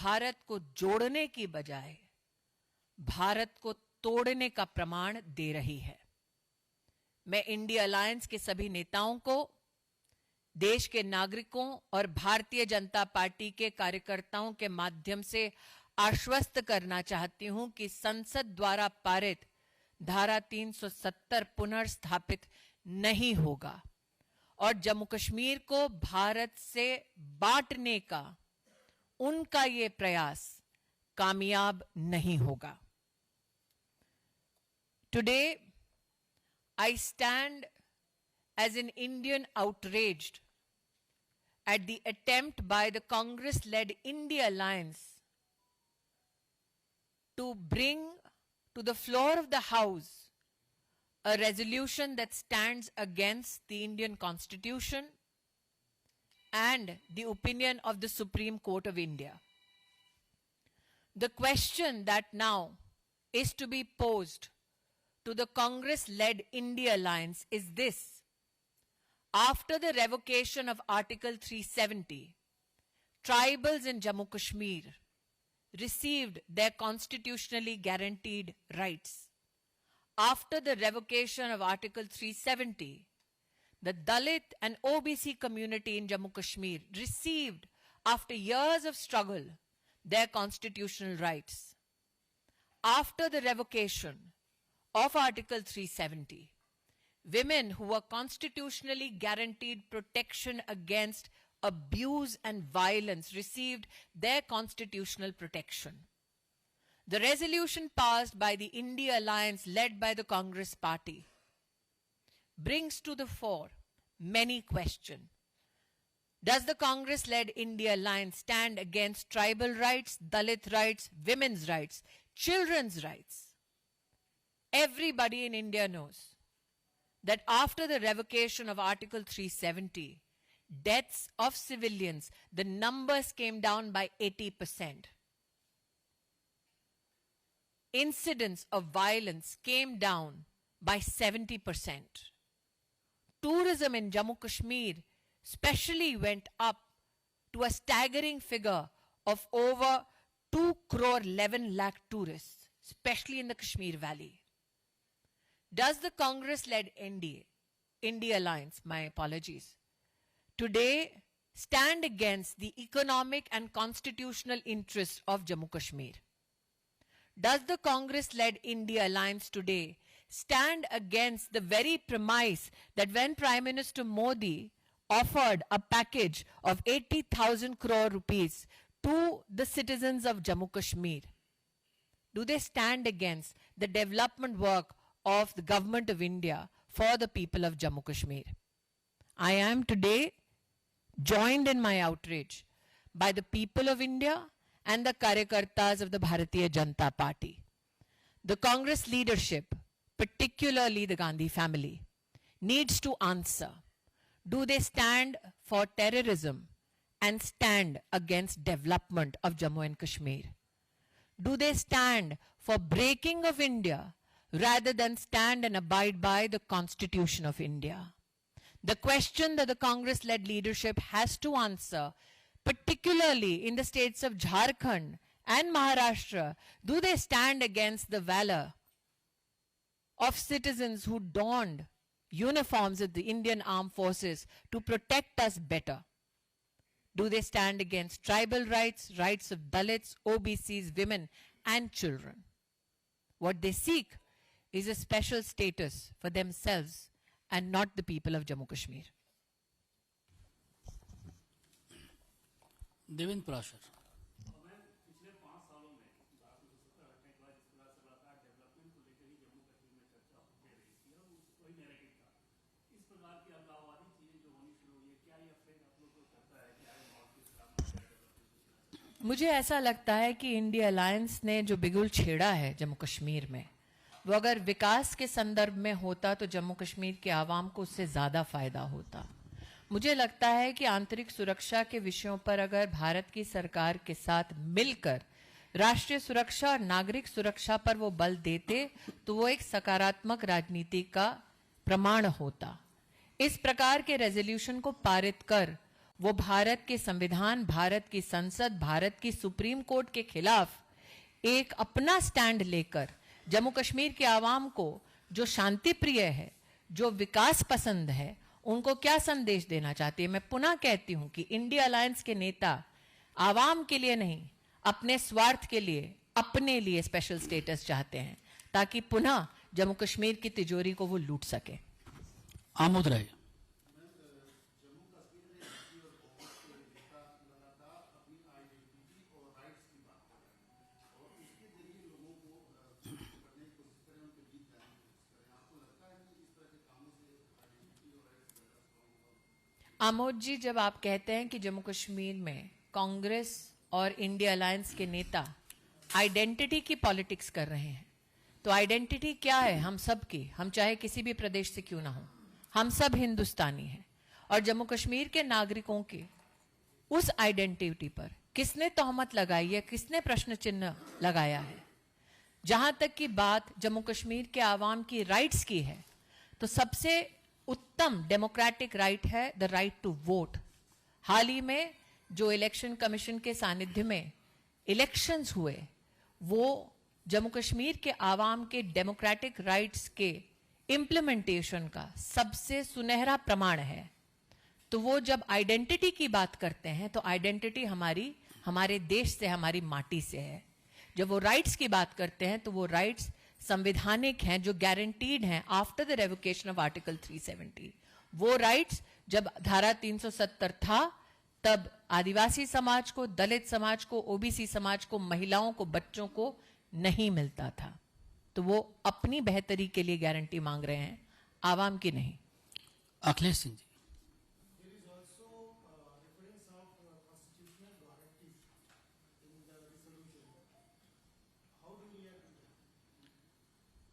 भारत को जोड़ने की बजाय भारत को तोड़ने का प्रमाण दे रही है। मैं इंडिया अलायंस के सभी नेताओं को, देश के नागरिकों और भारतीय जनता पार्टी के कार्यकर्ताओं के माध्यम से आश्वस्त करना चाहती हूं कि संसद द्वारा पारित धारा 370 पुनर्स्थापित नहीं होगा और जम्मू कश्मीर को भारत से बांटने का उनका ये प्रयास कामयाब नहीं होगा। Today, I stand as an Indian outraged at the attempt by the Congress-led India Alliance to bring to the floor of the House a resolution that stands against the Indian Constitution and the opinion of the Supreme Court of India. The question that now is to be posed to the Congress-led India Alliance is this: after the revocation of Article 370, tribals in Jammu Kashmir received their constitutionally guaranteed rights. After the revocation of Article 370, the Dalit and OBC community in Jammu Kashmir received, after years of struggle, their constitutional rights. After the revocation of Article 370, women who were constitutionally guaranteed protection against abuse and violence received their constitutional protection. The resolution passed by the India Alliance led by the Congress Party brings to the fore many questions. Does the Congress-led India Alliance stand against tribal rights, Dalit rights, women's rights, children's rights? Everybody in India knows that after the revocation of Article 370, deaths of civilians, the numbers came down by 80%. Incidents of violence came down by 70%. Tourism in Jammu Kashmir especially went up to a staggering figure of over 2 crore 11 lakh tourists, especially in the Kashmir Valley. Does the Congress-led India Alliance, my apologies, today stand against the economic and constitutional interests of Jammu Kashmir? Does the Congress-led India Alliance today stand against the very premise that when Prime Minister Modi offered a package of 80,000 crore rupees to the citizens of Jammu Kashmir, do they stand against the development work of the government of India for the people of Jammu Kashmir? I am today joined in my outrage by the people of India and the Karyakartas of the Bharatiya Janata Party. The Congress leadership, particularly the Gandhi family, needs to answer: do they stand for terrorism and stand against development of Jammu and Kashmir? Do they stand for breaking of India rather than stand and abide by the Constitution of India? The question that the Congress-led leadership has to answer, particularly in the states of Jharkhand and Maharashtra, do they stand against the valor of citizens who donned uniforms of the Indian Armed Forces to protect us better? Do they stand against tribal rights, rights of Dalits, OBCs, women and children? What they seek is a special status for themselves and not the people of Jammu Kashmir. Devendra Parashar. पिछले 5 सालों में 2017 हटने के बाद जिस प्रकार से लगातार डेवलपमेंट को लेकर ही जम्मू कश्मीर में चर्चा होती रही थी और वही नैरेटिव था। इस प्रकार की अलगाववादी चीजें जो होनी शुरू हुई है, क्या ये अफेक्ट आप लोग को करता है कि आगे माहौल किस तरह? मुझे ऐसा लगता है कि इंडिया अलायंस ने जो बिगुल छेड़ा है जम्मू कश्मीर में, वो अगर विकास के संदर्भ में होता तो जम्मू कश्मीर के आवाम को उससे ज्यादा फायदा होता। मुझे लगता है कि आंतरिक सुरक्षा के विषयों पर अगर भारत की सरकार के साथ मिलकर राष्ट्रीय सुरक्षा और नागरिक सुरक्षा पर वो बल देते तो वो एक सकारात्मक राजनीति का प्रमाण होता। इस प्रकार के रेजोल्यूशन को पारित कर वो भारत के संविधान, भारत की संसद, भारत की सुप्रीम कोर्ट के खिलाफ एक अपना स्टैंड लेकर जम्मू कश्मीर के आवाम को, जो शांति प्रिय है, जो विकास पसंद है, उनको क्या संदेश देना चाहती है? मैं पुनः कहती हूं कि इंडिया अलायंस के नेता आवाम के लिए नहीं, अपने स्वार्थ के लिए, अपने लिए स्पेशल स्टेटस चाहते हैं, ताकि पुनः जम्मू कश्मीर की तिजोरी को वो लूट सके। आमोद राय। आमोद जी, जब आप कहते हैं कि जम्मू कश्मीर में कांग्रेस और इंडिया अलायंस के नेता आइडेंटिटी की पॉलिटिक्स कर रहे हैं, तो आइडेंटिटी क्या है? हम सब की, हम चाहे किसी भी प्रदेश से क्यों ना हो, हम सब हिंदुस्तानी हैं। और जम्मू कश्मीर के नागरिकों के उस आइडेंटिटी पर किसने तोहमत लगाई है, किसने प्रश्न चिन्ह लगाया है? जहां तक की बात जम्मू कश्मीर के आवाम की राइट्स की है, तो सबसे उत्तम डेमोक्रेटिक राइट है द राइट टू वोट। हाल ही में जो इलेक्शन कमीशन के सानिध्य में इलेक्शंस हुए, वो जम्मू कश्मीर के आवाम के डेमोक्रेटिक राइट्स के इम्प्लीमेंटेशन का सबसे सुनहरा प्रमाण है। तो वो जब आइडेंटिटी की बात करते हैं, तो आइडेंटिटी हमारी, हमारे देश से, हमारी माटी से है। जब वो राइट्स की बात करते हैं, तो वो राइट्स संवैधानिक हैं, जो गारंटीड हैं after the revocation of article 370। वो राइट्स जब धारा 370 था, तब आदिवासी समाज को, दलित समाज को, ओबीसी समाज को, महिलाओं को, बच्चों को नहीं मिलता था। तो वो अपनी बेहतरी के लिए गारंटी मांग रहे हैं, आवाम की नहीं। Akhilesh Singh ji.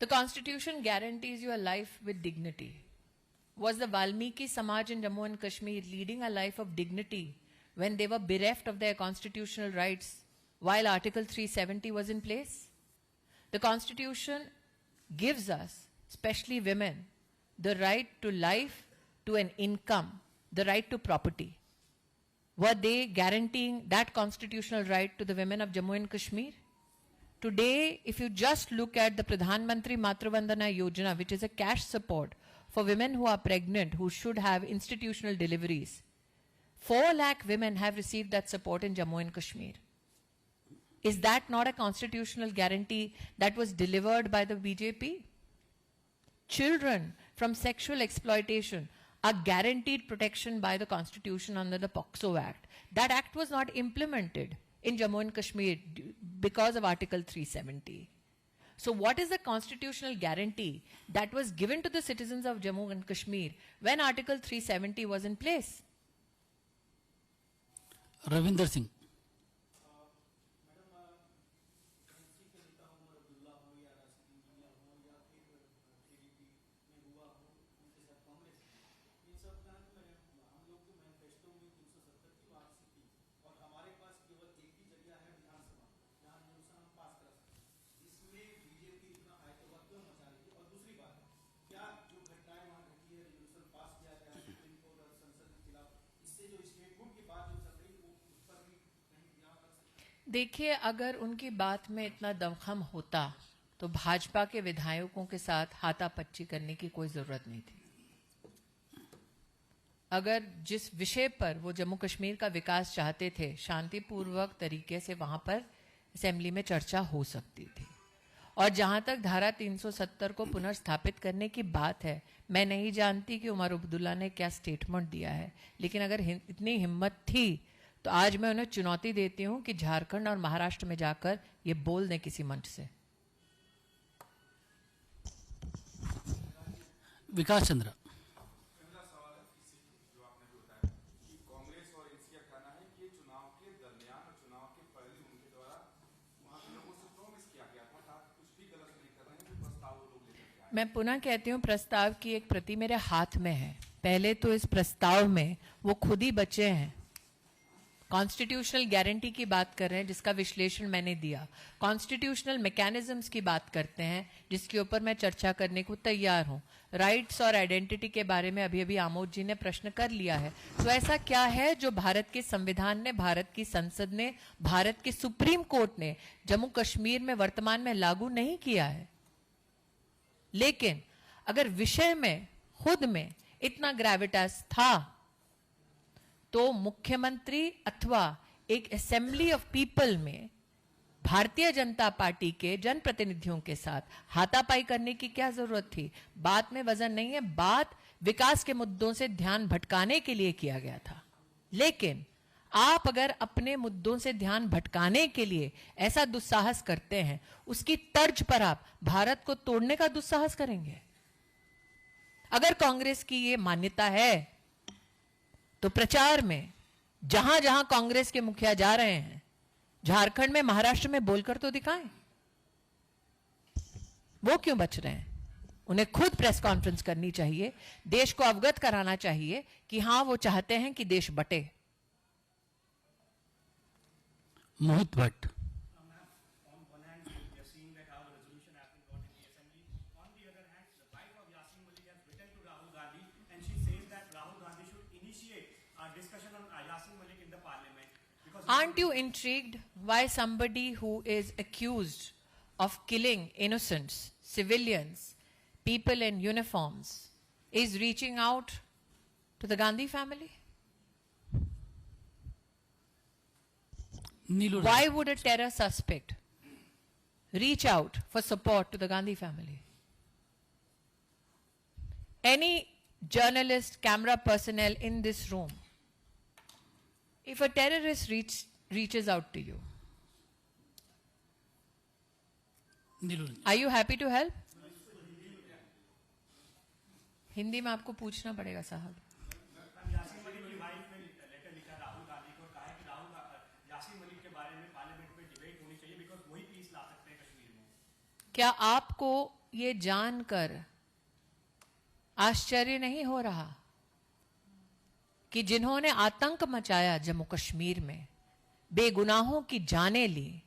The Constitution guarantees you a life with dignity. Was the Valmiki Samaj in Jammu and Kashmir leading a life of dignity when they were bereft of their constitutional rights while Article 370 was in place? The Constitution gives us, especially women, the right to life, to an income, the right to property. Were they guaranteeing that constitutional right to the women of Jammu and Kashmir? Today, if you just look at the Pradhan Mantri Matru Vandana Yojana, which is a cash support for women who are pregnant, who should have institutional deliveries, 4 lakh women have received that support in Jammu and Kashmir. Is that not a constitutional guarantee that was delivered by the BJP? Children from sexual exploitation are guaranteed protection by the Constitution under the POCSO Act. That act was not implemented in Jammu and Kashmir because of Article 370. So what is the constitutional guarantee that was given to the citizens of Jammu and Kashmir when Article 370 was in place? Ravinder Singh. देखिए, अगर उनकी बात में इतना दमखम होता, तो भाजपा के विधायकों के साथ हाथापच्ची करने की कोई जरूरत नहीं थी। अगर जिस विषय पर वो जम्मू कश्मीर का विकास चाहते थे, शांतिपूर्वक तरीके से वहां पर असेंबली में चर्चा हो सकती थी। और जहां तक धारा 370 को पुनर्स्थापित करने की बात है, मैं नहीं जानती कि उमर अब्दुल्ला ने क्या स्टेटमेंट दिया है, लेकिन अगर इतनी हिम्मत थी, तो आज मैं उन्हें चुनौती देती हूं कि झारखंड और महाराष्ट्र में जाकर ये बोल दें किसी मंच से। विकास चंद्र। मैं पुनः कहती हूँ, प्रस्ताव की एक प्रति मेरे हाथ में है। पहले तो इस प्रस्ताव में वो खुद ही बचे हैं, कॉन्स्टिट्यूशनल गारंटी की बात कर रहे हैं, जिसका विश्लेषण मैंने दिया। कॉन्स्टिट्यूशनल मैकेनिज्म्स की बात करते हैं, जिसके ऊपर मैं चर्चा करने को तैयार हूं। राइट्स और आइडेंटिटी के बारे में अभी अभी आमोद जी ने प्रश्न कर लिया है। तो ऐसा क्या है जो भारत के संविधान ने, भारत की संसद ने, भारत के सुप्रीम कोर्ट ने जम्मू कश्मीर में वर्तमान में लागू नहीं किया है? लेकिन अगर विषय में खुद में इतना ग्रेविटास था तो मुख्यमंत्री अथवा एक असेंबली ऑफ पीपल में भारतीय जनता पार्टी के जनप्रतिनिधियों के साथ हाथापाई करने की क्या जरूरत थी? बात में वजन नहीं है, बात विकास के मुद्दों से ध्यान भटकाने के लिए किया गया था। लेकिन आप अगर अपने मुद्दों से ध्यान भटकाने के लिए ऐसा दुस्साहस करते हैं, उसकी तर्ज पर आप भारत को तोड़ने का दुस्साहस करेंगे। अगर कांग्रेस की ये मान्यता है तो प्रचार में जहां जहां कांग्रेस के मुखिया जा रहे हैं, झारखंड में, महाराष्ट्र में बोलकर तो दिखाएं। वो क्यों बच रहे हैं? उन्हें खुद प्रेस कॉन्फ्रेंस करनी चाहिए, देश को अवगत कराना चाहिए कि हां वो चाहते हैं कि देश बटे। मोहित Bhatt. Aren't you intrigued why somebody who is accused of killing innocents, civilians, people in uniforms, is reaching out to the Gandhi family? Neelu Rai. Why would a terror suspect reach out for support to the Gandhi family? Any journalist, camera personnel in this room, if a terrorist reaches out to you, Neelu Ranjan. are you happy to help? Hindi में आपको पूछना पड़ेगा साहब। यासीन मलिक की wife ने letter लिखा राहुल गांधी को, कहा है कि यासीन मलिक के बारे में पार्लियामेंट में डिबेट होनी चाहिए बिकॉज वही पीस ला सकते हैं कश्मीर में। क्या आपको ये जानकर आश्चर्य नहीं हो रहा कि जिन्होंने आतंक मचाया जम्मू कश्मीर में, बेगुनाहों की जानें ली,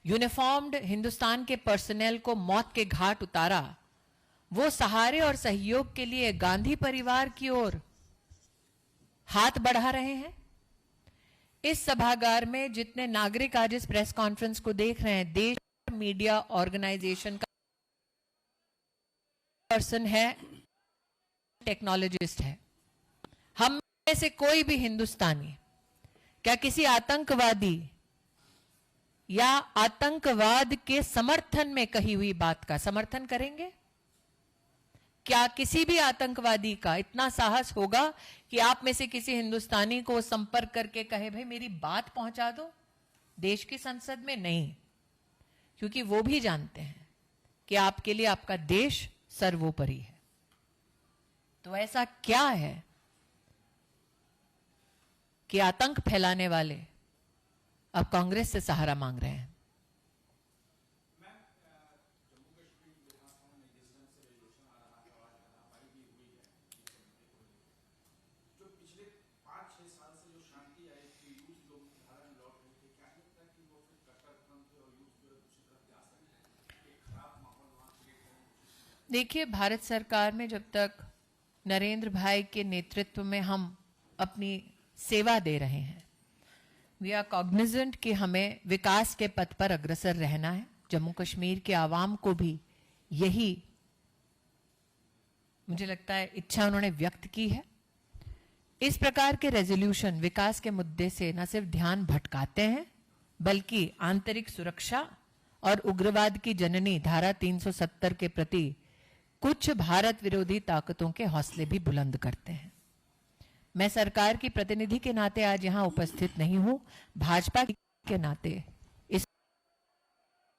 यूनिफॉर्म्ड हिंदुस्तान के पर्सनेल को मौत के घाट उतारा, वो सहारे और सहयोग के लिए गांधी परिवार की ओर हाथ बढ़ा रहे हैं? इस सभागार में जितने नागरिक आज इस प्रेस कॉन्फ्रेंस को देख रहे हैं, देश मीडिया ऑर्गेनाइजेशन का पर्सन है, टेक्नोलॉजिस्ट है। हम में से कोई भी हिंदुस्तानी क्या किसी आतंकवादी या आतंकवाद के समर्थन में कही हुई बात का समर्थन करेंगे? क्या किसी भी आतंकवादी का इतना साहस होगा कि आप में से किसी हिंदुस्तानी को संपर्क करके कहे भाई मेरी बात पहुंचा दो देश की संसद में? नहीं, क्योंकि वो भी जानते हैं कि आपके लिए आपका देश सर्वोपरि है। तो ऐसा क्या है कि आतंक फैलाने वाले अब कांग्रेस से सहारा मांग रहे हैं? देखिए, भारत सरकार में जब तक नरेंद्र भाई के नेतृत्व में हम अपनी सेवा दे रहे हैं, वी आर कॉग्निजेंट कि हमें विकास के पथ पर अग्रसर रहना है। जम्मू कश्मीर के आवाम को भी यही, मुझे लगता है, इच्छा उन्होंने व्यक्त की है। इस प्रकार के रेजोल्यूशन विकास के मुद्दे से न सिर्फ ध्यान भटकाते हैं, बल्कि आंतरिक सुरक्षा और उग्रवाद की जननी धारा 370 के प्रति कुछ भारत विरोधी ताकतों के हौसले भी बुलंद करते हैं। मैं सरकार की प्रतिनिधि के नाते आज यहां उपस्थित नहीं हूं, भाजपा के नाते इस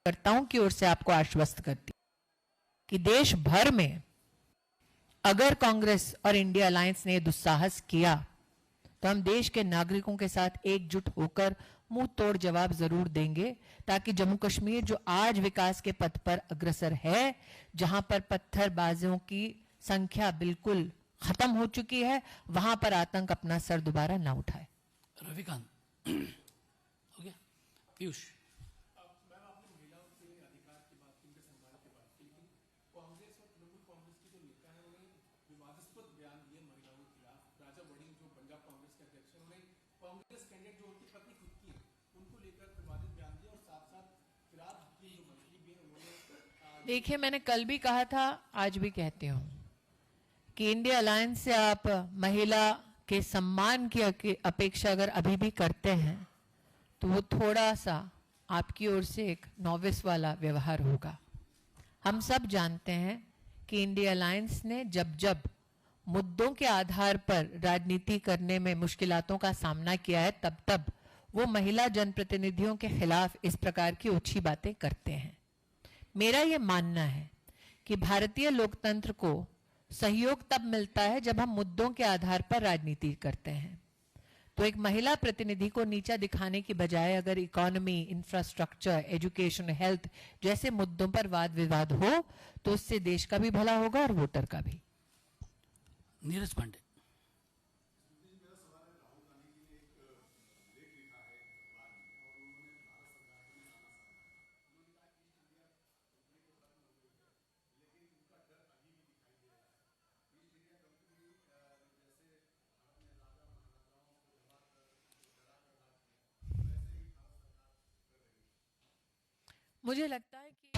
कर्ताओं की ओर से आपको आश्वस्त करती कि देश भर में अगर कांग्रेस और इंडिया अलायंस ने दुस्साहस किया तो हम देश के नागरिकों के साथ एकजुट होकर मुंह तोड़ जवाब जरूर देंगे, ताकि जम्मू कश्मीर जो आज विकास के पथ पर अग्रसर है, जहां पर पत्थरबाजों की संख्या बिल्कुल खत्म हो चुकी है, वहां पर आतंक अपना सर दोबारा ना उठाए। रविकांत। हो गया पीयूष। मैम आपने महिलाओं के अधिकार की बात की, उनके सम्मान की बात की, लेकिन कांग्रेस और तृणमूल कांग्रेस के जो नेता हैं उन्होंने विवादास्पद बयान दिए महिलाओं के खिलाफ। राजा वड़िंग जो पंजाब कांग्रेस के अध्यक्ष हैं, उन्होंने कांग्रेस कैंडिडेट जो उनकी पत्नी खुद की है उनको लेकर विवादित बयान दिया और साथ साथ फिराद की जो मंत्री भी है उन्होंने देखिए, मैंने कल भी कहा था, आज भी कहती हूँ कि इंडिया अलायंस से आप महिला के सम्मान की अपेक्षा अगर अभी भी करते हैं तो वो थोड़ा सा आपकी ओर से एक नॉविस वाला व्यवहार होगा। हम सब जानते हैं कि इंडिया अलायंस ने जब जब मुद्दों के आधार पर राजनीति करने में मुश्किलातों का सामना किया है, तब तब वो महिला जनप्रतिनिधियों के खिलाफ इस प्रकार की ओछी बातें करते हैं। मेरा ये मानना है कि भारतीय लोकतंत्र को सहयोग तब मिलता है जब हम मुद्दों के आधार पर राजनीति करते हैं। तो एक महिला प्रतिनिधि को नीचा दिखाने की बजाय अगर इकोनॉमी, इंफ्रास्ट्रक्चर, एजुकेशन, हेल्थ जैसे मुद्दों पर वाद विवाद हो तो उससे देश का भी भला होगा और वोटर का भी। नीरज पांडे। मुझे लगता है कि